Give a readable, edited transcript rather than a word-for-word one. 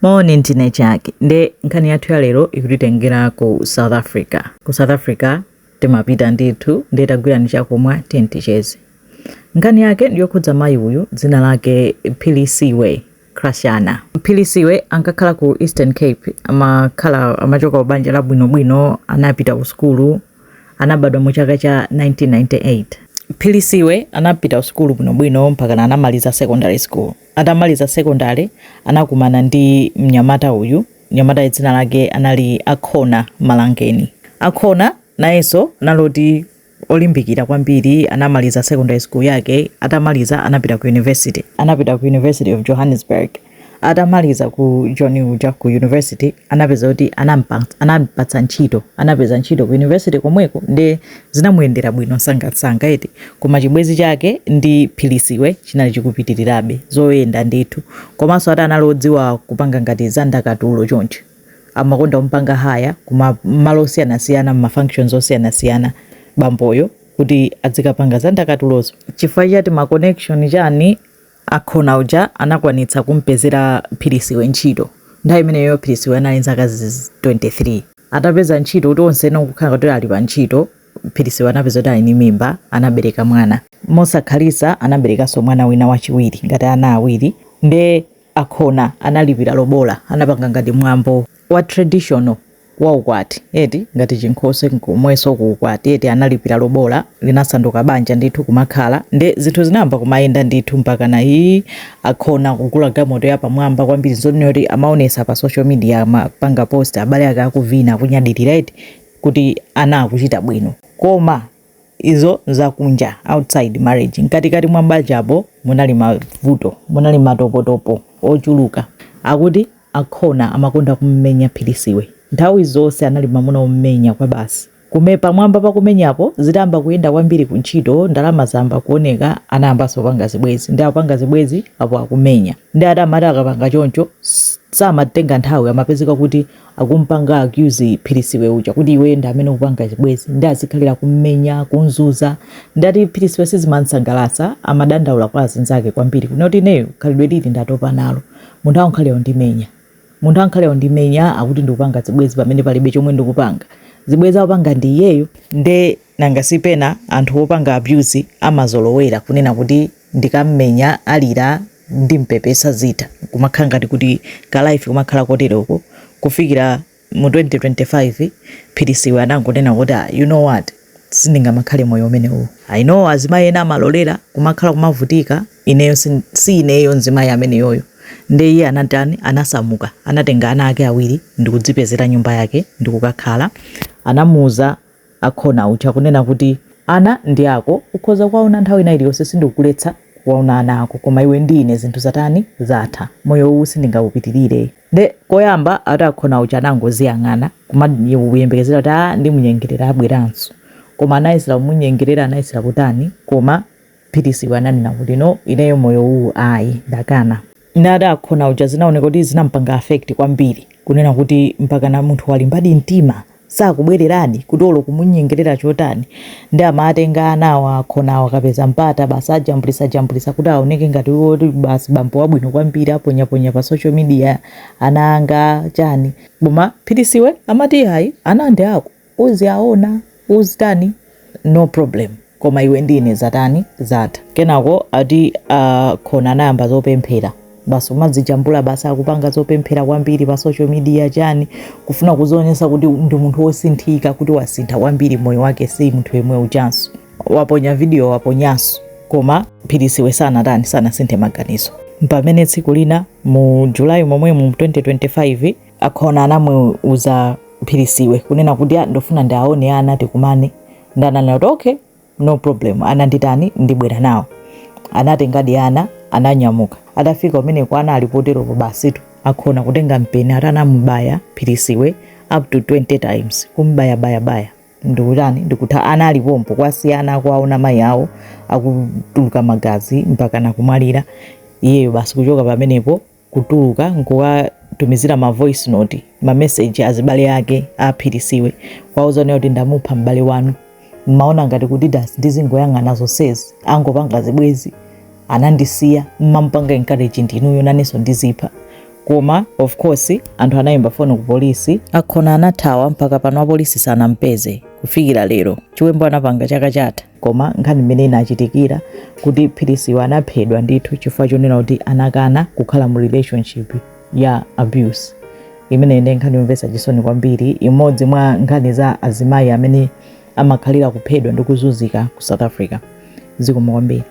Morning chake nde nkhani yathu ya lero ikutitengera ku South Africa. Ku South Africa timapita ndithu nde tagwirani chakumwa tenticheze. Nkhani yake ndiyokhudza mayi uyu dzina lake Philisiwe Krashana. Philisiwe ankakhala ku Eastern Cape, amachoka ubanja la bwinobwino, anapita ku skulu, anabadwa mu chaka cha 1998. Philisiwe anapita ku skulu bwinobwino mpaka anamaliza secondary school. Atamaliza secondary anakumana ndi mnyamata uyu. Mnyamata dzina lake anali Akhona Malangeni. Akhona nayenso naloti olimbikira kwambiri, anamaliza secondary school yake. Atamaliza anapita ku university. Anapita ku University of Johannesburg. Atamaliza ku Johnny Uja ku university, anapeza kuti anampatsa ntchito. Anapeza ntchito ku university komweko nde zinamuyendera bwino sangasanga eti. Koma chibwezi chake ndi Philisiwe chinali chikupitirirabe zoyenda ndithu. Komanso analodziwa kupanga ngati za ndakatulo choncho. Amakonda kumpanga haya kuma malo osiyanasiyana, ma functions osiyanasiyana bamboyo kuti adzikapanga za ndakatulozo. Chifukwa chati ma connection chani Akhona uja anakwanitsa kumpezera Philisiwe ntchito. Nthawi imeneyo Philisiwe anali zaka 23. Atapeza ntchito kuti onse nokukhala kuti ali pa ntchito, Philisiwe anapeza kuti ali ndi mimba, anabereka mwana. Mosakhalisa anaberekanso mwana wina wachiwiri ngati ana awiri. Nde Akhona analipira lobola, anapanga ngati mwambo wa traditional wa ukwati eti ngati chinkhoswe kumweso ku ukwati eti analipira lobola, linasanduka banja ndithu kumakhala. Nde zinthu zinayamba kumayenda ndithu mpaka na iyi Akhona kugula gamoto ya pamwamba kwambiri, zonoti amaonesa pa social media, amapanga post abale ake akuvina kunyadirira eti kuti ana akuchita bwino. Koma izo zakunja outside marriage, mkatikati mwa banjapo munali mavuto, munali matopotopo ochuluka. Akuti Akhona amakonda kummenya Philisiwe. Nthawi zonse anali mamuna ummenya kwa basi. Kumepa mwamba pa kumenyapo zitamba kuyenda kwambiri ku ntchito, ndalama zamba kuoneka, anayambanso kupanga zibwezi. Ndi apanga zibwezi apo akumenya. Ndi adamati akapanga choncho samatenga nthawi, amapezeka kuti akumpanga accuse Philisiwe uja kuti iwe ndi amene ukupanga zibwezi. Ndi azikhalira kummenya, kunzuza. Ndati Philisiwe sizimansangalatsa, amadandaula kwa azinzake kwambiri kunoti ineyo khalidwe lili ndatopa nalo. Munthu ankhaleyo ndimenya. Munthu ankhaleyo ndimenya akuti ndikupanga zibwezi pamene palibe chomwe ndikupanga. Zibwezi apanga ndi iyeyo. Nde nangasipena anthu opanga abuse amazolowera kunena kuti ndikammenya alira ndimpepesa zita. Kumakhala ngati kuti ka life kumakhala koteroko. Kufikira mu 2025 Philisiwe anangonena kuti you know what, sindingamakhale moyo umenewu. I know azimayi ena amalolera kumakhala kumavutika, ineyo si ineyo nzimayi ameneyoyo. Nde iye anatani, anasamuka, anatenga ana ake awiri ndikudzipezera nyumba yake ndikukakhala. Anamuza Akhona ucha kunena kuti ana ndi ako, ukhoza kwaona nthawi ina iliyonse, sindikukuletsa kwaona ana ako, koma iwe ndine zinthu zatani zatha, moyo uwu sindingawupitirire. Nde koyamba ati Akhona ucha anangoziyang'ana kuyembekezera kuti ndimunyengerera abweranso. Koma anayesera kumunyengerera, anayesera kutani, koma Philisiwe ananena kuti no, ineyo moyo uwu ayi ndakana. Nada Akhona uja zinaoneka kuti zinampanga affect kwambiri, kunena kuti mpaka na munthu walimbadi mtima sakubwereradi kuti olo kumunyengerera chotani. Ndi amatenga anawa Akhona akapeza mpata basi ajambulisa kuti aoneke ngati woti basi bambo wabwino kwambiri, aponyaponya pa social media ananga chani. Koma Philisiwe amati hayi, ana ndi ako, uziaona uzitani, no problem, koma iwe ndine zatani zatha. Kenako ati Akhona anayamba zopemphera. Basi umadzijambula basi akupanga zopemphera kwambiri pa social media chani, kufuna kuzoonesa kuti ndi munthu wosinthika, kuti wasintha kwambiri moyo wake, si munthu yemwe uchanso. Waponya video waponyanso. Koma Philisiwe sanasinthe maganizo. Pamene tsiku lina mu July momwe mu 2025 Akhona anamuuza Philisiwe kunena kuti ndofuna ndaone ana tikumane. Ndananena kuti okay, no problem, ana nditani ndibwera nawo. Anatengadi ana, ananyamuka. Atafika umene kwa ana alipotero basitu Akhona kutenga mpeni atanamubaya Philisiwe up to 20 times. Kumbaya. Ndikutani ndikuta ana alipompo kwasiyana kwaona mayi awo akutuluka magazi mpaka nakumwalira. Iyeyo basi kuchoka pamenepo kutuluka nkuwatumizira ma voice note, ma message azibale yake a Philisiwe kwauzana kuti ndamupha mbale wanu. Maona ngati kuti ndizingoyang'ana zonsezi angopanga zibwezi. Anandisiya, mampanga encourage ndinuyo naneso ndizipha. koma of course anthu anayimba foni ku polisi, akhona anathawa mpaka pano apolisi sanampeze kufikira lero. Chiwembu anapanga chaka chatha, koma nkhani imene inachitikira kuti Phirisiwa anaphedwa ndithu chifukwa chonena kuti anakana kukhala mu relationship ya abuse. Imene ine nkhani yomvetsa chisoni kwambiri, imodzi mwa nkhani za azimayi amene amakhalira kuphedwa ndi kuzunzika ku South Africa. Zikomo kwambiri.